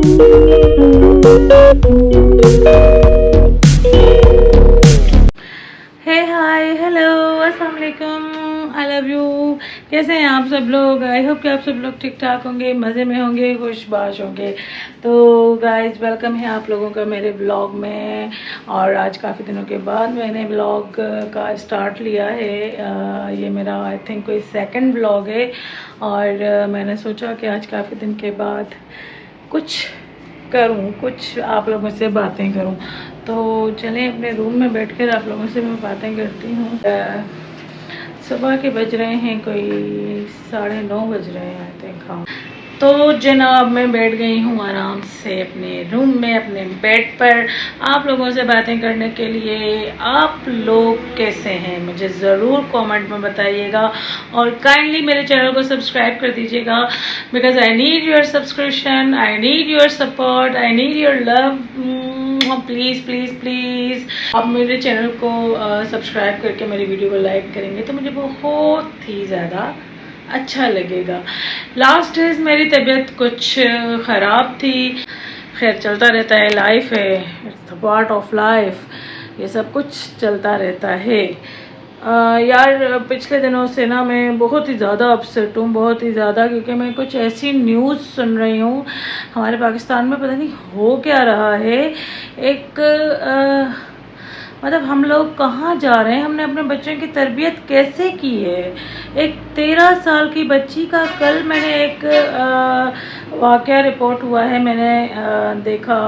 हे hi hello अस्सलाम वालेकुम, आई love you. कैसे हैं आप सब लोग? आई होप कि आप सब लोग ठीक ठाक होंगे, मज़े में होंगे, खुशबाश होंगे। तो गाइस, वेलकम है आप लोगों का मेरे ब्लॉग में। और आज काफ़ी दिनों के बाद मैंने ब्लॉग का स्टार्ट लिया है। ये मेरा आई थिंक कोई सेकंड ब्लॉग है। और मैंने सोचा कि आज काफ़ी दिन के बाद कुछ करूं, कुछ आप लोगों से बातें करूं। तो चलें अपने रूम में बैठकर आप लोगों से मैं बातें करती हूँ। सुबह के बज रहे हैं कोई 9:30 बज रहे हैं आई थिंक। हाँ, तो जनाब मैं बैठ गई हूँ आराम से अपने रूम में, अपने बेड पर आप लोगों से बातें करने के लिए। आप लोग कैसे हैं मुझे ज़रूर कमेंट में बताइएगा और काइंडली मेरे चैनल को सब्सक्राइब कर दीजिएगा, because I need your subscription, I need your support, I need your love. Please please please आप मेरे चैनल को सब्सक्राइब करके मेरी वीडियो को लाइक करेंगे तो मुझे बहुत ही ज़्यादा अच्छा लगेगा। लास्ट डेज मेरी तबीयत कुछ ख़राब थी। खैर चलता रहता है, लाइफ है, it's the part of life, ये सब कुछ चलता रहता है। यार पिछले दिनों से ना मैं बहुत ही ज़्यादा अपसेट हूँ, बहुत ही ज़्यादा, क्योंकि मैं कुछ ऐसी न्यूज़ सुन रही हूँ हमारे पाकिस्तान में, पता नहीं हो क्या रहा है। एक मतलब हम लोग कहाँ जा रहे हैं, हमने अपने बच्चों की तरबियत कैसे की है। एक 13 साल की बच्ची का कल मैंने एक वाक़या रिपोर्ट हुआ है, मैंने देखा,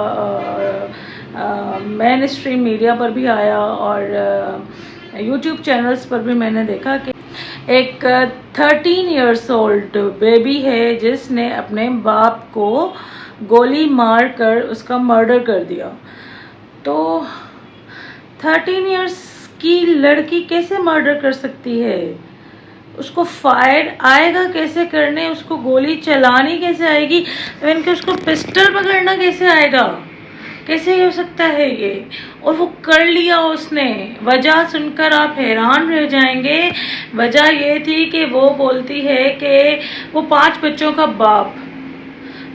मेन स्ट्रीम मीडिया पर भी आया और यूट्यूब चैनल्स पर भी मैंने देखा कि एक 13 इयर्स ओल्ड बेबी है जिसने अपने बाप को गोली मार कर उसका मर्डर कर दिया। तो 13 इयर्स की लड़की कैसे मर्डर कर सकती है? उसको फायर आएगा कैसे करने, उसको गोली चलानी कैसे आएगी, इवन कि उसको पिस्टल पकड़ना कैसे आएगा? कैसे हो सकता है ये? और वो कर लिया उसने। वजह सुनकर आप हैरान रह जाएंगे। वजह ये थी कि वो बोलती है कि वो 5 बच्चों का बाप,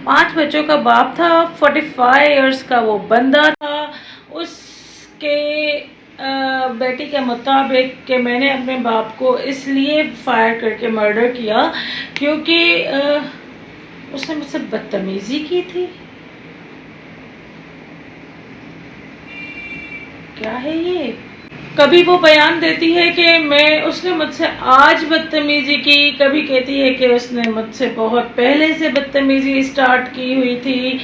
5 बच्चों का बाप था, 45 इयर्स का वो बंदा था। उसके बेटी के मुताबिक कि मैंने अपने बाप को इसलिए फायर करके मर्डर किया क्योंकि उसने मुझसे बदतमीजी की थी। क्या है ये? कभी वो बयान देती है कि उसने मुझसे आज बदतमीजी की, कभी कहती है कि उसने मुझसे बहुत पहले से बदतमीजी स्टार्ट की हुई थी।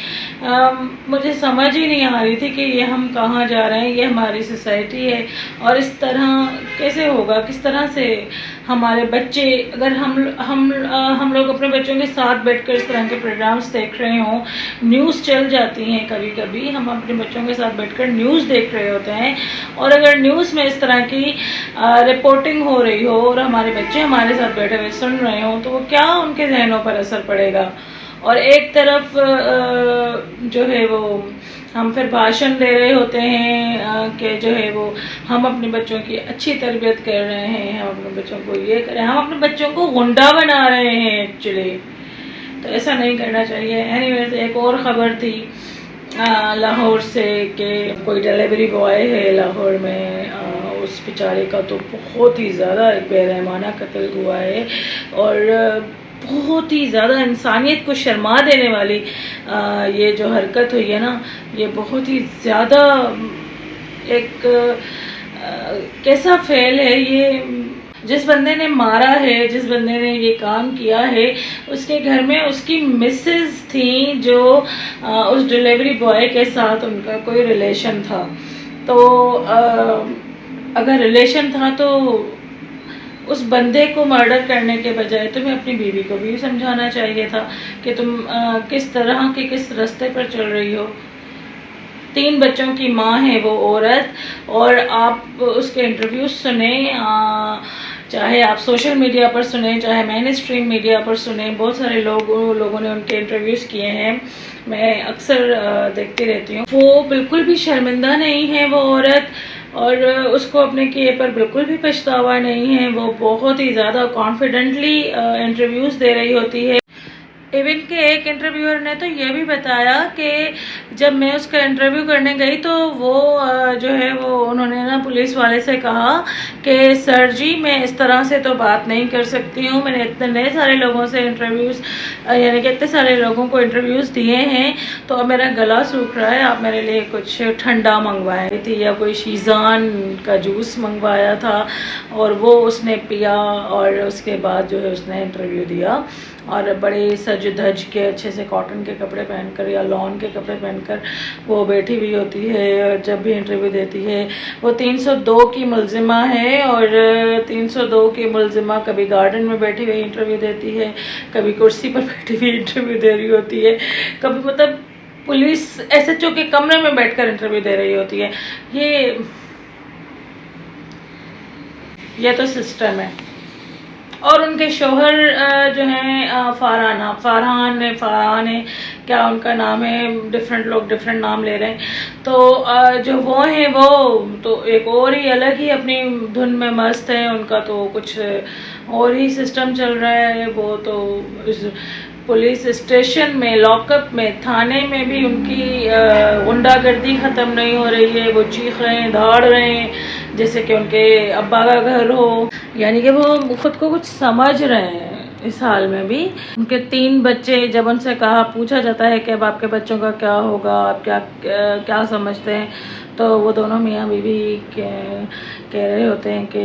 मुझे समझ ही नहीं आ रही थी कि ये हम कहाँ जा रहे हैं, ये हमारी सोसाइटी है और इस तरह कैसे होगा, किस तरह से हमारे बच्चे, अगर हम लोग अपने बच्चों के साथ बैठकर इस तरह के प्रोग्राम्स देख रहे हों, न्यूज़ चल जाती हैं, कभी कभी हम अपने बच्चों के साथ बैठकर न्यूज़ देख रहे होते हैं और अगर न्यूज़ में इस तरह की रिपोर्टिंग हो रही हो और हमारे बच्चे हमारे साथ बैठे हुए सुन रहे हो तो वो क्या उनके जहनों पर असर पड़ेगा। और एक तरफ जो है वो हम फिर भाषण दे रहे होते हैं कि जो है वो हम अपने बच्चों की अच्छी तरबियत कर रहे हैं, हम अपने बच्चों को ये करें, हम अपने बच्चों को गुंडा बना रहे हैं एक्चुअली। तो ऐसा नहीं करना चाहिए। एनीवेज एक और ख़बर थी लाहौर से कि कोई डिलीवरी बॉय है लाहौर में, उस बेचारे का तो बहुत ही ज़्यादा बेरहमाना कत्ल हुआ है और बहुत ही ज़्यादा इंसानियत को शर्मा देने वाली ये जो हरकत हुई है ना, ये बहुत ही ज़्यादा एक कैसा फेल है ये। जिस बंदे ने मारा है, जिस बंदे ने ये काम किया है, उसके घर में उसकी मिसेज थी जो उस डिलीवरी बॉय के साथ उनका कोई रिलेशन था। तो अगर रिलेशन था तो उस बंदे को मर्डर करने के बजाय तुम्हें अपनी बीवी को भी समझाना चाहिए था कि तुम किस तरह के किस रास्ते पर चल रही हो। 3 बच्चों की माँ है वो औरत, और आप उसके इंटरव्यूज सुने, चाहे आप सोशल मीडिया पर सुने, चाहे मेन स्ट्रीम मीडिया पर सुने, बहुत सारे लोगों ने उनके इंटरव्यूज़ किए हैं, मैं अक्सर देखती रहती हूँ। वो बिल्कुल भी शर्मिंदा नहीं है वो औरत, और उसको अपने किए पर बिल्कुल भी पछतावा नहीं है। वो बहुत ही ज़्यादा कॉन्फिडेंटली इंटरव्यूज़ दे रही होती है। इवन के एक इंटरव्यूअर ने तो ये भी बताया कि जब मैं उसका इंटरव्यू करने गई तो वो जो है वो उन्होंने ना पुलिस वाले से कहा कि सर जी मैं इस तरह से तो बात नहीं कर सकती हूँ, मैंने इतने सारे लोगों से इंटरव्यूज़ यानी कि इतने सारे लोगों को इंटरव्यूज़ दिए हैं, तो अब मेरा गला सूख रहा है, आप मेरे लिए कुछ ठंडा मंगवाई थी या कोई शीज़ान का जूस मंगवाया था, और वो उसने पिया और उसके बाद जो है उसने इंटरव्यू दिया। और बड़े सज धज के अच्छे से कॉटन के कपड़े पहनकर या लॉन के कपड़े पहनकर वो बैठी हुई होती है और जब भी इंटरव्यू देती है। वो 302 की मुलजिमा है और 302 की मुलजिमा कभी गार्डन में बैठी हुई इंटरव्यू देती है, कभी कुर्सी पर बैठी हुई इंटरव्यू दे रही होती है, कभी मतलब पुलिस SHO के कमरे में बैठकर इंटरव्यू दे रही होती है। ये तो सिस्टम है। और उनके शोहर जो हैं फरहान है, क्या उनका नाम है, डिफरेंट लोग डिफरेंट नाम ले रहे हैं। तो जो वो हैं वो तो एक और ही अलग ही अपनी धुन में मस्त है, उनका तो कुछ और ही सिस्टम चल रहा है। वो तो इस पुलिस स्टेशन में, लॉकअप में, थाने में भी उनकी गुंडागर्दी ख़त्म नहीं हो रही है। वो चीख रहे हैं, दहाड़ रहे हैं जैसे कि उनके अब्बा का घर हो, यानी कि वो खुद को कुछ समझ रहे हैं। इस हाल में भी उनके 3 बच्चे, जब उनसे पूछा जाता है कि अब आपके बच्चों का क्या होगा, आप क्या समझते हैं, तो वो दोनों मियाँ बीवी कह रहे होते हैं कि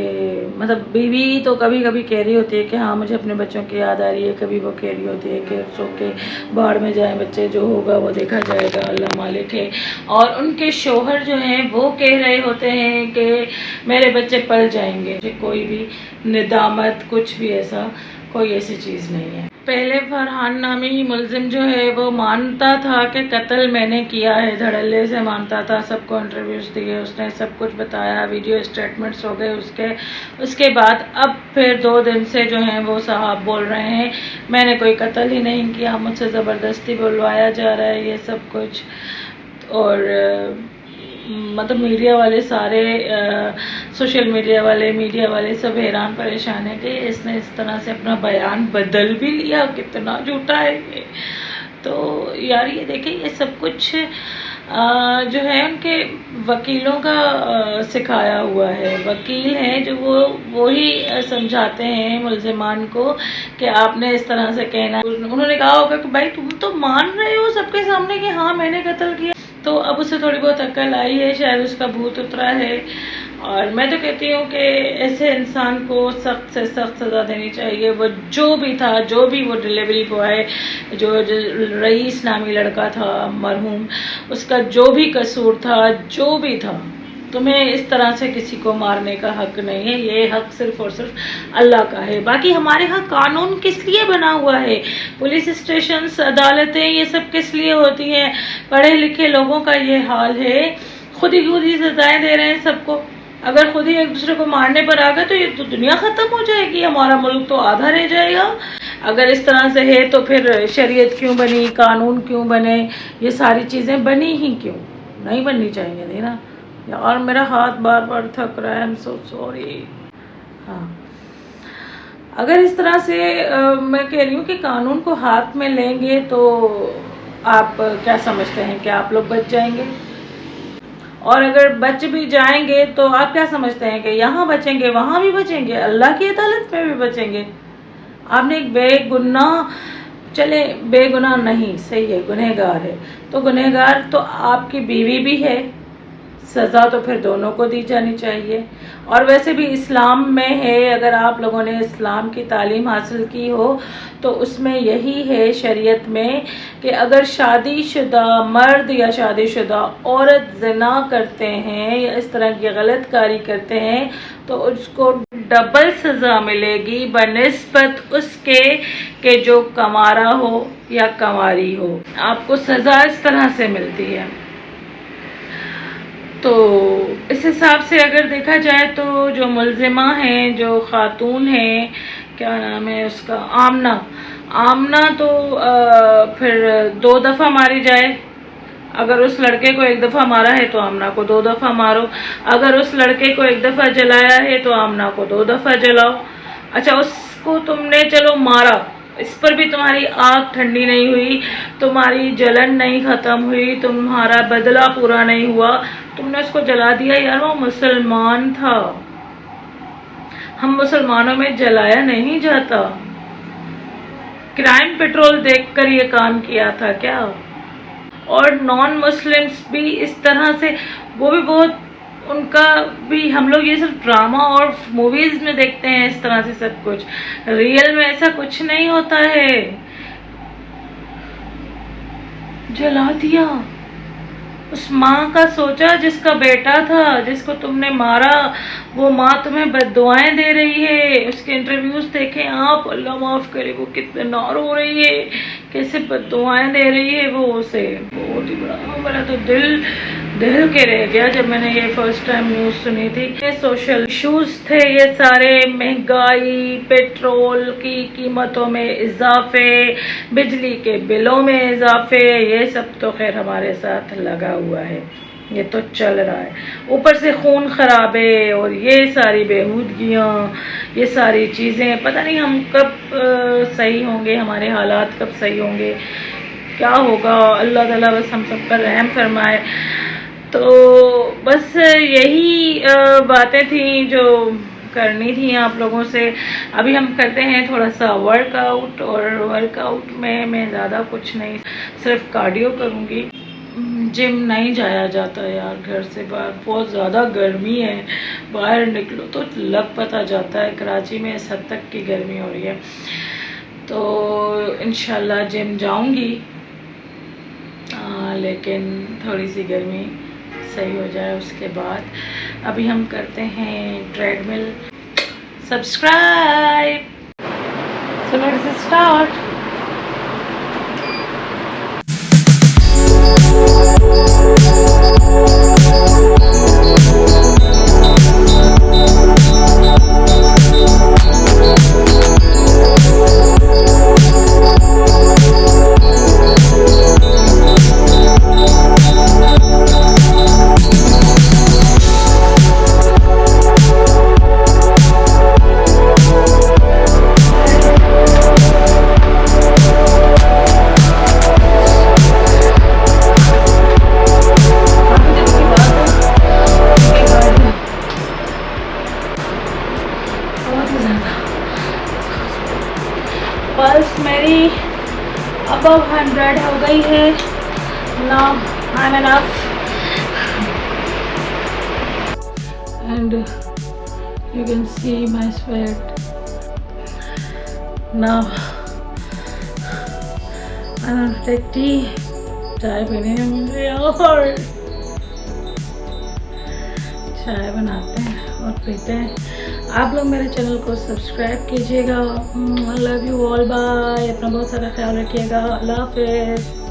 मतलब बीवी तो कभी कभी कह रही होती है कि हाँ मुझे अपने बच्चों की याद आ रही है, कभी वो कह रही होती है कि सो के बाढ़ में जाए बच्चे, जो होगा वो देखा जाएगा, अल्लाह मालिक है। और उनके शोहर जो हैं वो कह रहे होते हैं कि मेरे बच्चे पल जाएंगे। कोई भी निदामत, कुछ भी ऐसा कोई ऐसी चीज़ नहीं है। पहले फरहान नामी मुलजिम जो है वो मानता था कि कत्ल मैंने किया है, धड़ल्ले से मानता था, सबको इंटरव्यूज़ दिए, उसने सब कुछ बताया, वीडियो स्टेटमेंट्स हो गए उसके बाद अब फिर 2 दिन से जो हैं वो साहब बोल रहे हैं मैंने कोई कत्ल ही नहीं किया, मुझसे ज़बरदस्ती बुलवाया जा रहा है ये सब कुछ। और मतलब मीडिया वाले सारे सोशल मीडिया वाले सब हैरान परेशान है कि इसने इस तरह से अपना बयान बदल भी लिया, कितना झूठा है ये। तो यार ये देखिए ये सब कुछ जो है उनके वकीलों का सिखाया हुआ है। वकील हैं जो वो ही समझाते हैं मुलजिमान को कि आपने इस तरह से कहना। उन्होंने कहा होगा कि भाई तुम तो मान रहे हो सबके सामने कि हाँ मैंने कत्ल किया, तो अब उसे थोड़ी बहुत अक्ल आई है, शायद उसका भूत उतरा है। और मैं तो कहती हूँ कि ऐसे इंसान को सख्त से सख्त सज़ा देनी चाहिए। वो जो भी था, जो भी वो डिलीवरी बॉय जो रईस नामी लड़का था मरहूम, उसका जो भी कसूर था, जो भी था, तुम्हें इस तरह से किसी को मारने का हक नहीं है। ये हक सिर्फ और सिर्फ अल्लाह का है। बाकी हमारे यहाँ कानून किस लिए बना हुआ है, पुलिस स्टेशन, अदालतें, ये सब किस लिए होती हैं? पढ़े लिखे लोगों का ये हाल है, खुद ही सजाएं दे रहे हैं सबको। अगर खुद ही एक दूसरे को मारने पर आ गए तो ये तो दुनिया ख़त्म हो जाएगी, हमारा मुल्क तो आधा रह जाएगा। अगर इस तरह से है तो फिर शरीयत क्यों बनी, कानून क्यों बने, ये सारी चीज़ें बनी ही क्यों? नहीं बननी चाहिए थी ना यार। मेरा हाथ बार बार थक रहा है, आई एम सो सॉरी। हाँ, अगर इस तरह से मैं कह रही हूँ कि कानून को हाथ में लेंगे तो आप क्या समझते हैं कि आप लोग बच जाएंगे? और अगर बच भी जाएंगे तो आप क्या समझते हैं कि यहाँ बचेंगे, वहाँ भी बचेंगे, अल्लाह की अदालत में भी बचेंगे? आपने एक बेगुनाह, चले बेगुनाह नहीं सही है, गुनहगार है, तो गुनहगार तो आपकी बीवी भी है, सज़ा तो फिर दोनों को दी जानी चाहिए। और वैसे भी इस्लाम में है, अगर आप लोगों ने इस्लाम की तालीम हासिल की हो तो उसमें यही है शरीयत में कि अगर शादीशुदा मर्द या शादीशुदा औरत ज़िना करते हैं या इस तरह की गलत कारी करते हैं तो उसको डबल सज़ा मिलेगी बनिस्बत उसके कि जो कमारा हो या कमारी हो। आपको सज़ा इस तरह से मिलती है। तो इस हिसाब से अगर देखा जाए तो जो मुलजिमा हैं, जो खातून है, क्या नाम है उसका, आमना तो फिर 2 दफ़ा मारी जाए। अगर उस लड़के को 1 दफ़ा मारा है तो आमना को 2 दफ़ा मारो। अगर उस लड़के को 1 दफ़ा जलाया है तो आमना को 2 दफ़ा जलाओ। अच्छा, उसको तुमने चलो मारा, इस पर भी तुम्हारी आग ठंडी नहीं हुई, तुम्हारी जलन नहीं खत्म हुई, तुम्हारा बदला पूरा नहीं हुआ, तुमने उसको जला दिया। यार वो मुसलमान था, हम मुसलमानों में जलाया नहीं जाता। क्राइम पेट्रोल देखकर ये काम किया था क्या? और नॉन मुस्लिम्स भी इस तरह से, वो भी बहुत, उनका भी, हम लोग ये सब ड्रामा और मूवीज में देखते हैं इस तरह से सब कुछ, रियल में ऐसा कुछ नहीं होता है। जला दिया उस माँ का, सोचा जिसका बेटा था, जिसको तुमने मारा, वो माँ तुम्हें बद्दुआएं दे रही है। उसके इंटरव्यूज देखें आप, अल्लाह माफ करे, वो कितना रो रही है, कैसे बद्दुआएं दे रही है वो उसे। बहुत ही बड़ा, मेरा तो दिल के रह गया जब मैंने ये फर्स्ट टाइम न्यूज सुनी थी। ये सोशल इश्यूज थे ये सारे, महंगाई, पेट्रोल की कीमतों में इजाफे, बिजली के बिलों में इजाफे, ये सब तो खैर हमारे साथ लगा हुआ है, ये तो चल रहा है। ऊपर से खून खराबे और ये सारी बेहूदगियाँ, ये सारी चीज़ें, पता नहीं हम कब सही होंगे, हमारे हालात कब सही होंगे, क्या होगा। अल्लाह ताला बस हम सब पर रहम फरमाए। तो बस यही बातें थी जो करनी थी आप लोगों से। अभी हम करते हैं थोड़ा सा वर्कआउट, और वर्कआउट में मैं ज़्यादा कुछ नहीं, सिर्फ कार्डियो करूँगी। जिम नहीं जाया जाता यार घर से बाहर, बहुत ज़्यादा गर्मी है, बाहर निकलो तो लग पता जाता है। कराची में इस हद तक की गर्मी हो रही है, तो इंशाल्लाह जिम जाऊंगी, लेकिन थोड़ी सी गर्मी सही हो जाए उसके बाद। अभी हम करते हैं treadmill. Subscribe, so let's start. Pulse मेरी अबव 100 हो गई है। Now I am enough, and you can see my sweat. Now I want to take tea, चाय पीने में मुझे, और चाय बनाते हैं और पीते हैं। आप लोग मेरे चैनल को सब्सक्राइब कीजिएगा। I love you all, bye. अपना बहुत सारा ख्याल रखिएगा। अल्लाह हाफिज़।